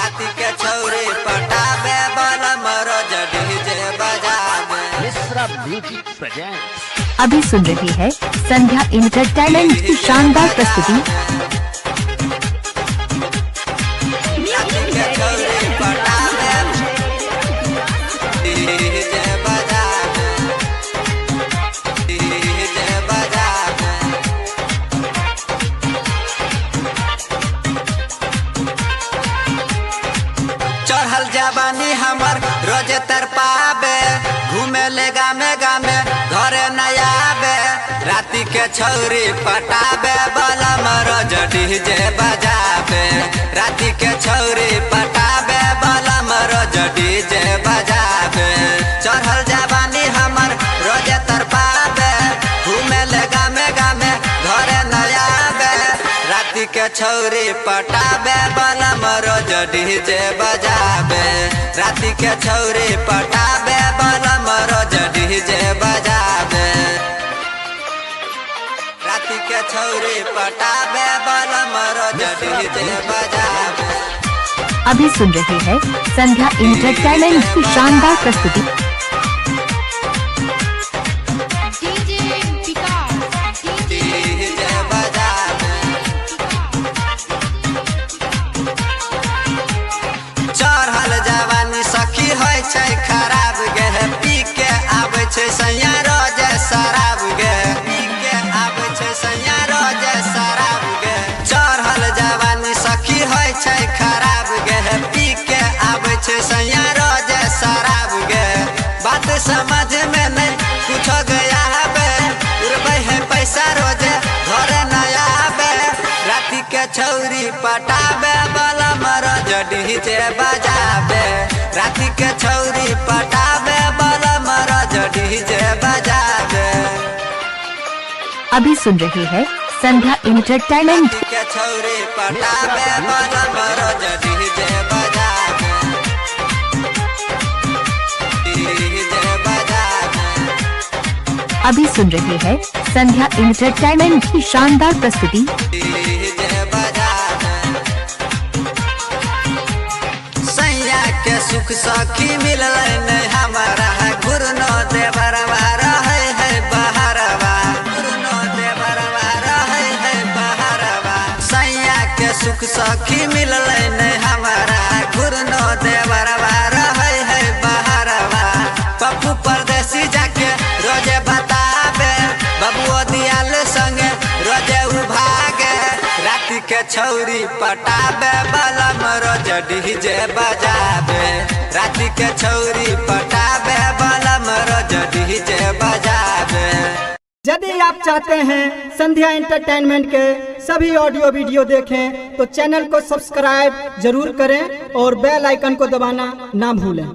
राती के छौरी पटाबे बलम रोज डीजे बजाबे। Mishra music presents. अभी सुन रही है संध्या एंटरटेनमेंट की शानदार प्रस्तुति। राती के छौरी पटाबे डीजे बजाबे, डीजे बजाबे। चढ़ल जवानी हमर रोज तरपाबे, घूमे ले गामे गामे घरे नया आबे। राती के छौरी पटाबे बलम रोज डीजे बजाबे। राती के छौरी पटाबे बलम रोज डीजे बजाबे। चढ़ल जवानी हमर रोज तरपाबे, घूमे ले गामे गामे घरे नया आबे। राती के छौरी पटाबे बलम रोज डीजे बजाबे। राती के छौरी पटाबे बलम रोज डीजे बजाबे। राती के छौरी पटाबे बलम रोज डीजे बजाबे। अभी सुन रही है संध्या एंटरटेनमेंट की शानदार प्रस्तुति। डीजे बजाबे। चढ़ल जवानी सखी होय छै खराब गे, पी के आबै छै सैया रोज शराब गे, पी के आबै छै सैया रोज शराब गे। चढ़ल जवानी सखी होय छै खराब गे, पी के आबै छै सैया रोज शराब गे। बात समझ में नहीं कुछ गया बे, उड़बै है पैसा रोजे घरे नया आबे। राती के छौरी पटाबे बलम रोज डीजे बजाबे। राती के छौरी पटाबे बलम रोज डीजे बजाबे। अभी सुन रही है संध्या एंटरटेनमेंट। राती के छौरी पटाबे बलम रोज डीजे बजाबे, डीजे बजाबे। अभी सुन रही है संध्या एंटरटेनमेंट की शानदार प्रस्तुति। डीजे बजाबे। सैया के सुख सखी मिलल नहीं हमारा, गुरनो देवरवा रहे है बहरवा, गुरनो देवरवा रहे है बहरवा। सैया के सुख सखी मिलल नहीं हमारा, गुरनो देवरवा रहे है बहरवा। पप्पू परदेसी जाके रोजे बताबे, बबुओ दियाल संगे रोजे उभागे। राती के छौरी पटाबे बलम रोज डीजे बजाबे। राती के छौरी पटाबे बलम रोज डीजे बजाबे। यदि आप चाहते हैं संध्या एंटरटेनमेंट के सभी ऑडियो वीडियो देखें तो चैनल को सब्सक्राइब जरूर करें और बेल आइकन को दबाना ना भूलें।